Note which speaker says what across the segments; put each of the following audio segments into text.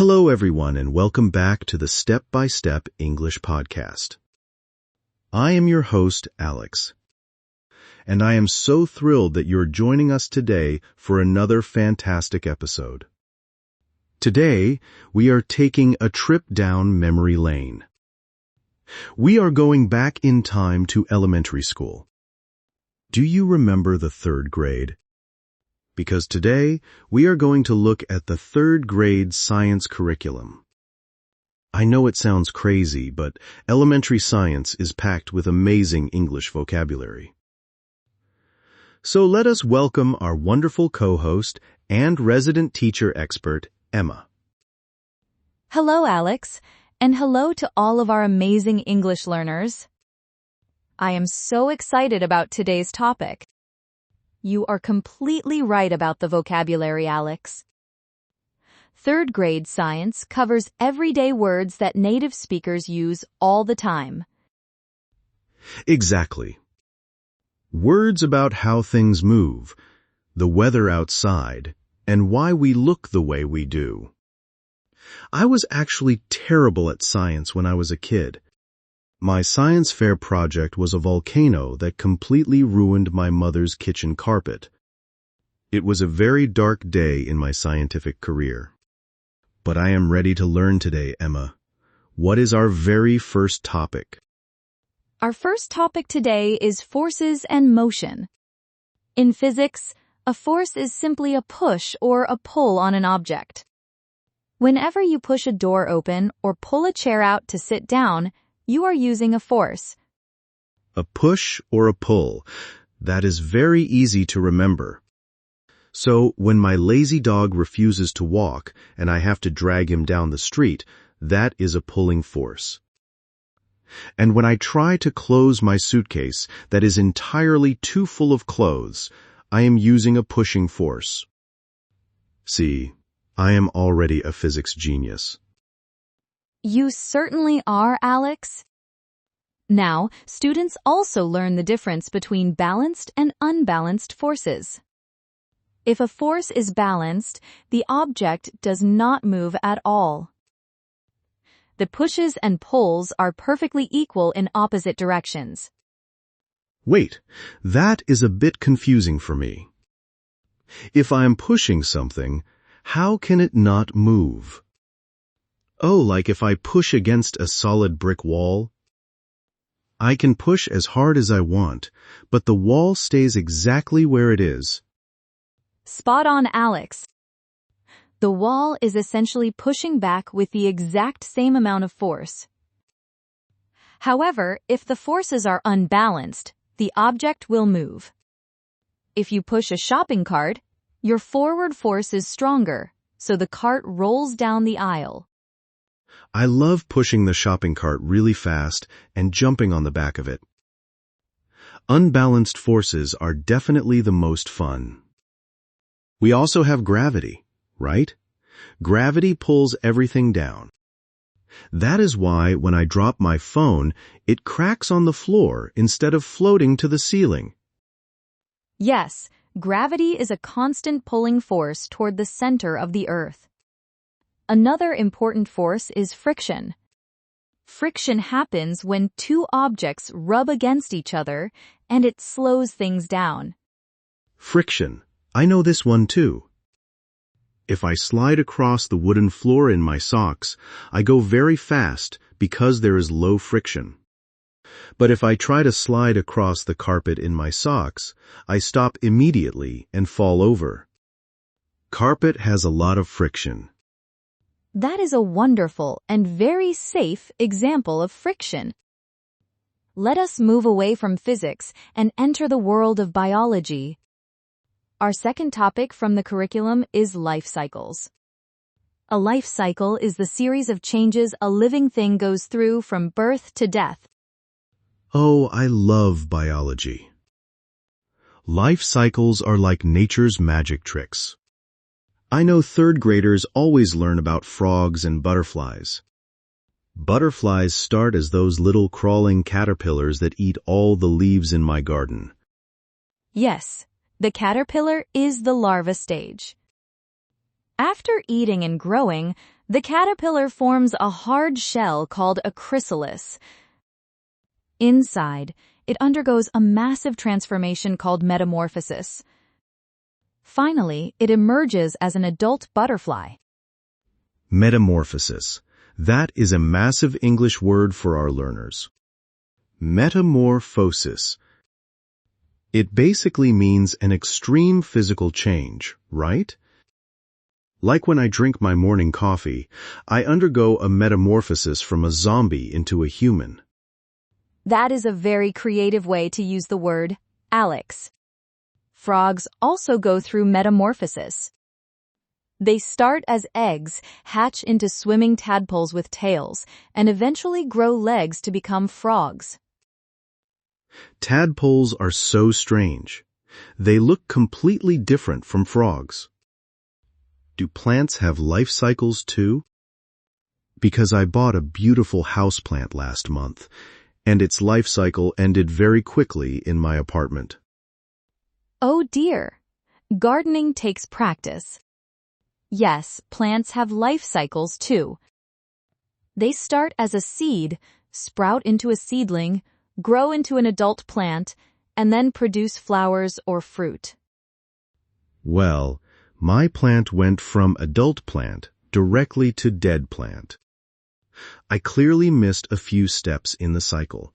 Speaker 1: Hello, everyone, and welcome back to the Step-by-Step English Podcast. I am your host, Alex, and I am so thrilled that you're joining us today for another fantastic episode. Today, we are taking a trip down memory lane. We are going back in time to elementary school. Do you remember the third grade? Because today, we are going to look at the third grade science curriculum. I know it sounds crazy, but elementary science is packed with amazing English vocabulary. So let us welcome our wonderful co-host and resident teacher expert, Emma.
Speaker 2: Hello, Alex, and hello to all of our amazing English learners. I am so excited about today's topic. You are completely right about the vocabulary, Alex. Third grade science covers everyday words that native speakers use all the time.
Speaker 1: Exactly. Words about how things move, the weather outside, and why we look the way we do. I was actually terrible at science when I was a kid. My science fair project was a volcano that completely ruined my mother's kitchen carpet. It was a very dark day in my scientific career. But I am ready to learn today, Emma. What is our very first topic?
Speaker 2: Our first topic today is forces and motion. In physics, a force is simply a push or a pull on an object. Whenever you push a door open or pull a chair out to sit down, you are using a force.
Speaker 1: A push or a pull. That is very easy to remember. So, when my lazy dog refuses to walk and I have to drag him down the street, that is a pulling force. And when I try to close my suitcase that is entirely too full of clothes, I am using a pushing force. See, I am already a physics genius.
Speaker 2: You certainly are, Alex. Now, students also learn the difference between balanced and unbalanced forces. If a force is balanced, the object does not move at all. The pushes and pulls are perfectly equal in opposite directions.
Speaker 1: Wait, that is a bit confusing for me. If I am pushing something, how can it not move? Oh, like if I push against a solid brick wall? I can push as hard as I want, but the wall stays exactly where it is.
Speaker 2: Spot on, Alex. The wall is essentially pushing back with the exact same amount of force. However, if the forces are unbalanced, the object will move. If you push a shopping cart, your forward force is stronger, so the cart rolls down the aisle.
Speaker 1: I love pushing the shopping cart really fast and jumping on the back of it. Unbalanced forces are definitely the most fun. We also have gravity, right? Gravity pulls everything down. That is why when I drop my phone, it cracks on the floor instead of floating to the ceiling.
Speaker 2: Yes, gravity is a constant pulling force toward the center of the Earth. Another important force is friction. Friction happens when two objects rub against each other, and it slows things down.
Speaker 1: Friction. I know this one too. If I slide across the wooden floor in my socks, I go very fast because there is low friction. But if I try to slide across the carpet in my socks, I stop immediately and fall over. Carpet has a lot of friction.
Speaker 2: That is a wonderful and very safe example of friction. Let us move away from physics and enter the world of biology. Our second topic from the curriculum is life cycles. A life cycle is the series of changes a living thing goes through from birth to death.
Speaker 1: Oh, I love biology. Life cycles are like nature's magic tricks. I know third graders always learn about frogs and butterflies. Butterflies start as those little crawling caterpillars that eat all the leaves in my garden.
Speaker 2: Yes, the caterpillar is the larva stage. After eating and growing, The caterpillar forms a hard shell called a chrysalis. Inside, it undergoes a massive transformation called metamorphosis. Finally, it emerges as an adult butterfly.
Speaker 1: Metamorphosis. That is a massive English word for our learners. Metamorphosis. It basically means an extreme physical change, right? Like when I drink my morning coffee, I undergo a metamorphosis from a zombie into a human.
Speaker 2: That is a very creative way to use the word, Alex. Frogs also go through metamorphosis. They start as eggs, hatch into swimming tadpoles with tails, and eventually grow legs to become frogs.
Speaker 1: Tadpoles are so strange. They look completely different from frogs. Do plants have life cycles too? Because I bought a beautiful houseplant last month, and its life cycle ended very quickly in my apartment.
Speaker 2: Oh dear. Gardening takes practice. Yes, plants have life cycles too. They start as a seed, sprout into a seedling, grow into an adult plant, and then produce flowers or fruit.
Speaker 1: Well, my plant went from adult plant directly to dead plant. I clearly missed a few steps in the cycle.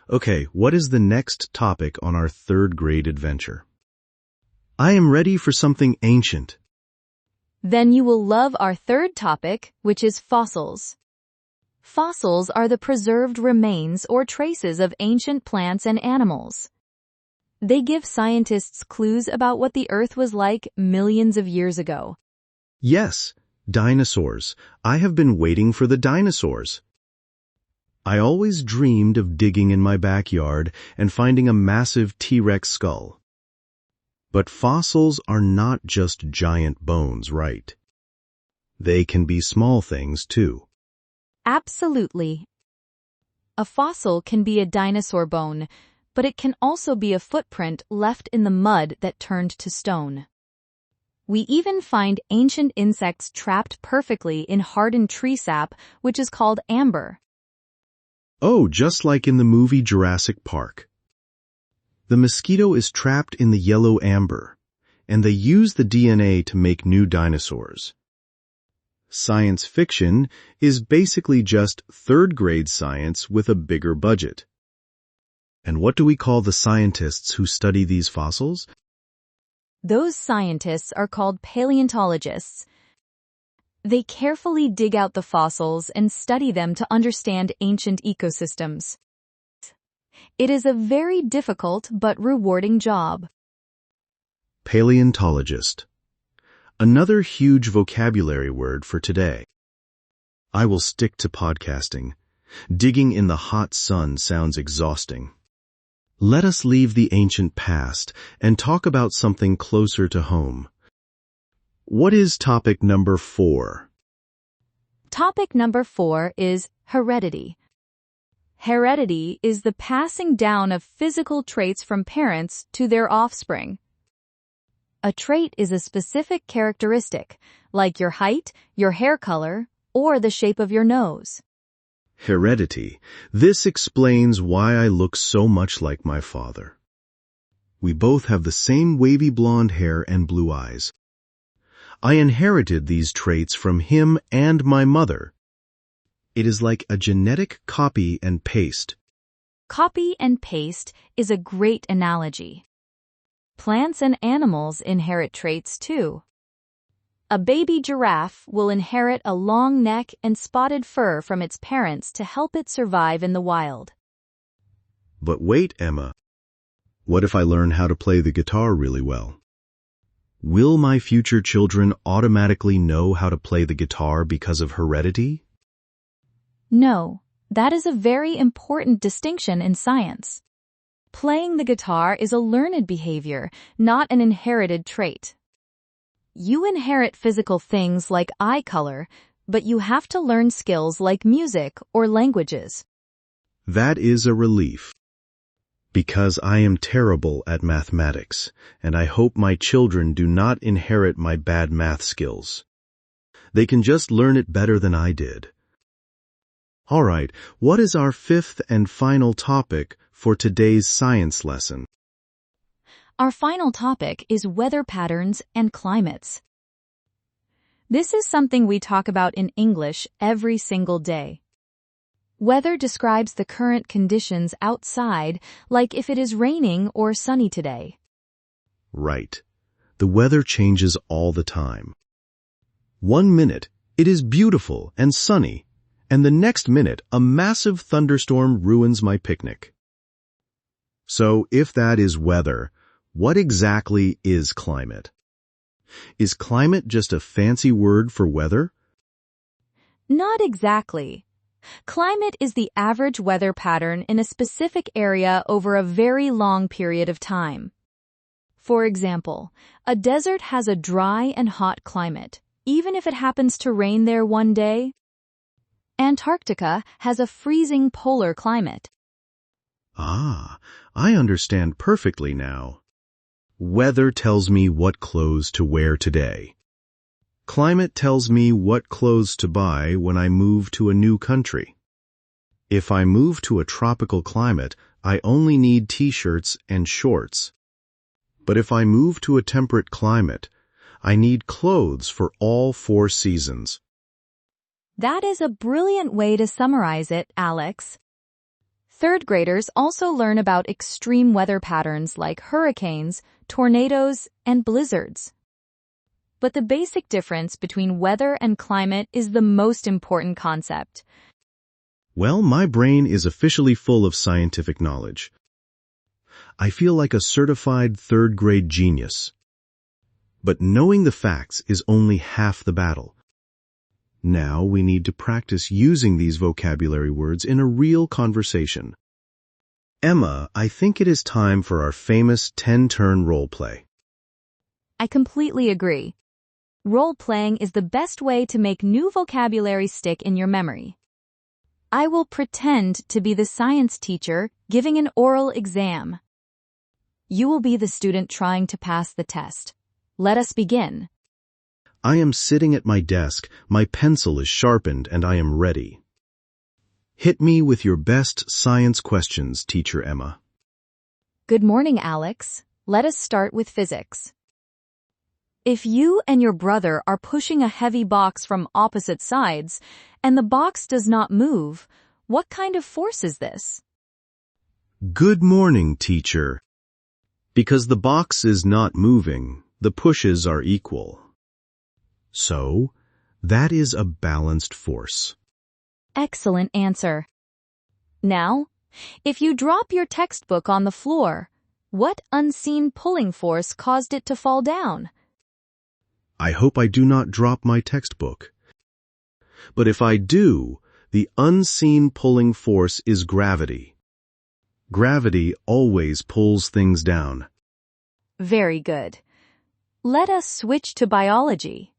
Speaker 1: Okay, what is the next topic on our third grade adventure? I am ready for something ancient.
Speaker 2: Then you will love our third topic, which is fossils. Fossils are the preserved remains or traces of ancient plants and animals. They give scientists clues about what the Earth was like millions of years ago.
Speaker 1: Yes, dinosaurs. I have been waiting for the dinosaurs. I always dreamed of digging in my backyard and finding a massive T-Rex skull. But fossils are not just giant bones, right? They can be small things too.
Speaker 2: Absolutely. A fossil can be a dinosaur bone, but it can also be a footprint left in the mud that turned to stone. We even find ancient insects trapped perfectly in hardened tree sap, which is called amber.
Speaker 1: Oh, just like in the movie Jurassic Park. The mosquito is trapped in the yellow amber, and they use the DNA to make new dinosaurs. Science fiction is basically just third-grade science with a bigger budget. And what do we call the scientists who study these fossils?
Speaker 2: Those scientists are called paleontologists. They carefully dig out the fossils and study them to understand ancient ecosystems. It is a very difficult but rewarding job.
Speaker 1: Paleontologist. Another huge vocabulary word for today. I will stick to podcasting. Digging in the hot sun sounds exhausting. Let us leave the ancient past and talk about something closer to home. What is topic number 4?
Speaker 2: Topic number 4 is heredity. Heredity is the passing down of physical traits from parents to their offspring. A trait is a specific characteristic, like your height, your hair color, or the shape of your nose.
Speaker 1: Heredity. This explains why I look so much like my father. We both have the same wavy blonde hair and blue eyes. I inherited these traits from him and my mother. It is like a genetic copy and paste.
Speaker 2: Copy and paste is a great analogy. Plants and animals inherit traits too. A baby giraffe will inherit a long neck and spotted fur from its parents to help it survive in the wild.
Speaker 1: But wait, Emma. What if I learn how to play the guitar really well? Will my future children automatically know how to play the guitar because of heredity?
Speaker 2: No, that is a very important distinction in science. Playing the guitar is a learned behavior, not an inherited trait. You inherit physical things like eye color, but you have to learn skills like music or languages.
Speaker 1: That is a relief. Because I am terrible at mathematics, and I hope my children do not inherit my bad math skills. They can just learn it better than I did. All right, what is our fifth and final topic for today's science lesson?
Speaker 2: Our final topic is weather patterns and climates. This is something we talk about in English every single day. Weather describes the current conditions outside, like if it is raining or sunny today.
Speaker 1: Right. The weather changes all the time. 1 minute, it is beautiful and sunny, and the next minute, a massive thunderstorm ruins my picnic. So, if that is weather, what exactly is climate? Is climate just a fancy word for weather?
Speaker 2: Not exactly. Climate is the average weather pattern in a specific area over a very long period of time. For example, a desert has a dry and hot climate, even if it happens to rain there one day. Antarctica has a freezing polar climate.
Speaker 1: Ah, I understand perfectly now. Weather tells me what clothes to wear today. Climate tells me what clothes to buy when I move to a new country. If I move to a tropical climate, I only need t-shirts and shorts. But if I move to a temperate climate, I need clothes for all 4 seasons.
Speaker 2: That is a brilliant way to summarize it, Alex. Third graders also learn about extreme weather patterns like hurricanes, tornadoes, and blizzards. But the basic difference between weather and climate is the most important concept.
Speaker 1: Well, my brain is officially full of scientific knowledge. I feel like a certified third-grade genius. But knowing the facts is only half the battle. Now we need to practice using these vocabulary words in a real conversation. Emma, I think it is time for our famous 10-turn role play.
Speaker 2: I completely agree. Role-playing is the best way to make new vocabulary stick in your memory. I will pretend to be the science teacher giving an oral exam. You will be the student trying to pass the test. Let us begin.
Speaker 1: I am sitting at my desk, my pencil is sharpened, and I am ready. Hit me with your best science questions, Teacher Emma.
Speaker 2: Good morning, Alex. Let us start with physics. If you and your brother are pushing a heavy box from opposite sides, and the box does not move, what kind of force is this?
Speaker 1: Good morning, teacher. Because the box is not moving, the pushes are equal. So, that is a balanced force.
Speaker 2: Excellent answer. Now, if you drop your textbook on the floor, what unseen pulling force caused it to fall down?
Speaker 1: I hope I do not drop my textbook. But if I do, the unseen pulling force is gravity. Gravity always pulls things down.
Speaker 2: Very good. Let us switch to biology.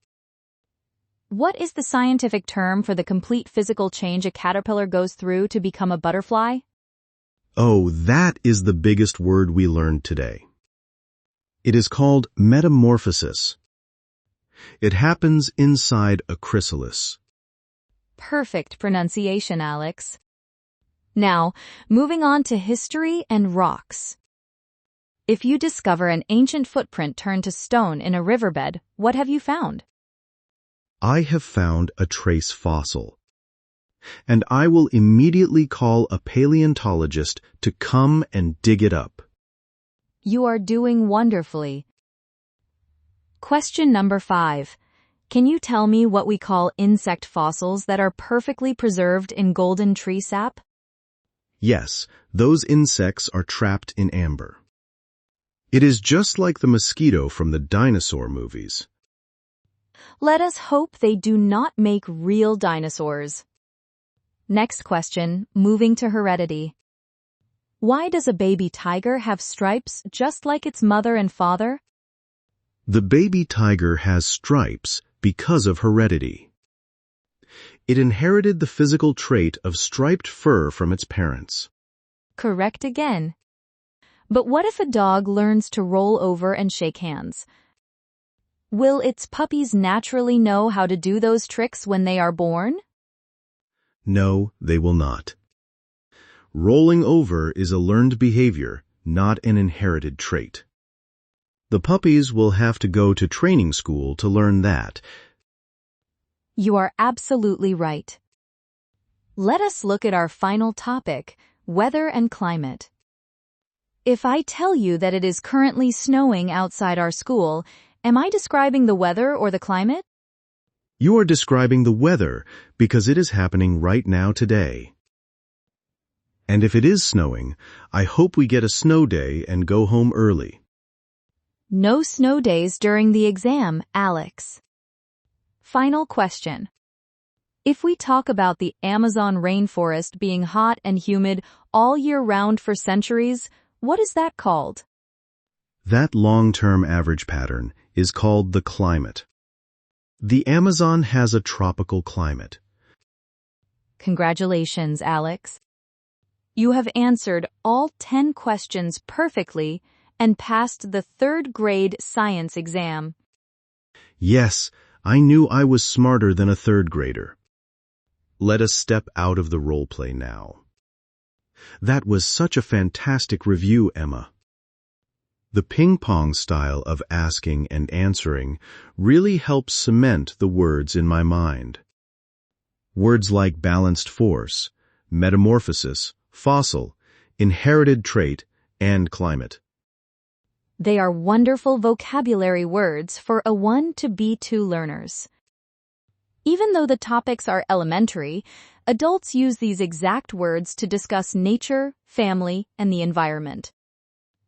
Speaker 2: What is the scientific term for the complete physical change a caterpillar goes through to become a butterfly?
Speaker 1: Oh, that is the biggest word we learned today. It is called metamorphosis. It happens inside a chrysalis.
Speaker 2: Perfect pronunciation, Alex. Now, moving on to history and rocks. If you discover an ancient footprint turned to stone in a riverbed, what have you found?
Speaker 1: I have found a trace fossil. And I will immediately call a paleontologist to come and dig it up.
Speaker 2: You are doing wonderfully. Question number 5. Can you tell me what we call insect fossils that are perfectly preserved in golden tree sap?
Speaker 1: Yes, those insects are trapped in amber. It is just like the mosquito from the dinosaur movies.
Speaker 2: Let us hope they do not make real dinosaurs. Next question, moving to heredity. Why does a baby tiger have stripes just like its mother and father?
Speaker 1: The baby tiger has stripes because of heredity. It inherited the physical trait of striped fur from its parents.
Speaker 2: Correct again. But what if a dog learns to roll over and shake hands? Will its puppies naturally know how to do those tricks when they are born?
Speaker 1: No, they will not. Rolling over is a learned behavior, not an inherited trait. The puppies will have to go to training school to learn that.
Speaker 2: You are absolutely right. Let us look at our final topic, weather and climate. If I tell you that it is currently snowing outside our school, am I describing the weather or the climate?
Speaker 1: You are describing the weather because it is happening right now today. And if it is snowing, I hope we get a snow day and go home early.
Speaker 2: No snow days during the exam, Alex. Final question. If we talk about the Amazon rainforest being hot and humid all year round for centuries, what is that called?
Speaker 1: That long-term average pattern is called the climate. The Amazon has a tropical climate.
Speaker 2: Congratulations, Alex. You have answered all 10 questions perfectly and passed the third grade science exam.
Speaker 1: Yes, I knew I was smarter than a third grader. Let us step out of the role play now. That was such a fantastic review, Emma. The ping-pong style of asking and answering really helps cement the words in my mind. Words like balanced force, metamorphosis, fossil, inherited trait, and climate.
Speaker 2: They are wonderful vocabulary words for A1 to B2 learners. Even though the topics are elementary, adults use these exact words to discuss nature, family, and the environment.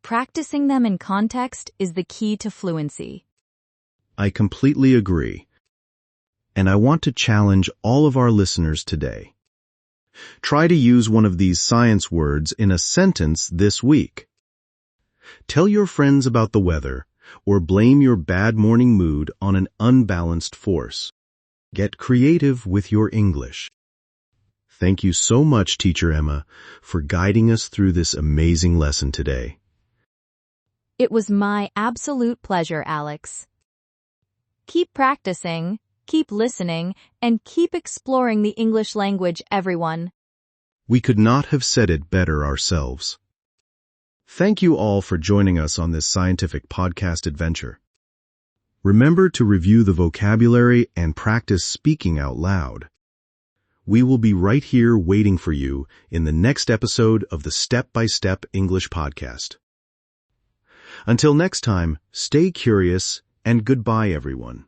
Speaker 2: Practicing them in context is the key to fluency.
Speaker 1: I completely agree. And I want to challenge all of our listeners today. Try to use one of these science words in a sentence this week. Tell your friends about the weather, or blame your bad morning mood on an unbalanced force. Get creative with your English. Thank you so much, Teacher Emma, for guiding us through this amazing lesson today.
Speaker 2: It was my absolute pleasure, Alex. Keep practicing, keep listening, and keep exploring the English language, everyone.
Speaker 1: We could not have said it better ourselves. Thank you all for joining us on this scientific podcast adventure. Remember to review the vocabulary and practice speaking out loud. We will be right here waiting for you in the next episode of the Step-by-Step English Podcast. Until next time, stay curious and goodbye, everyone.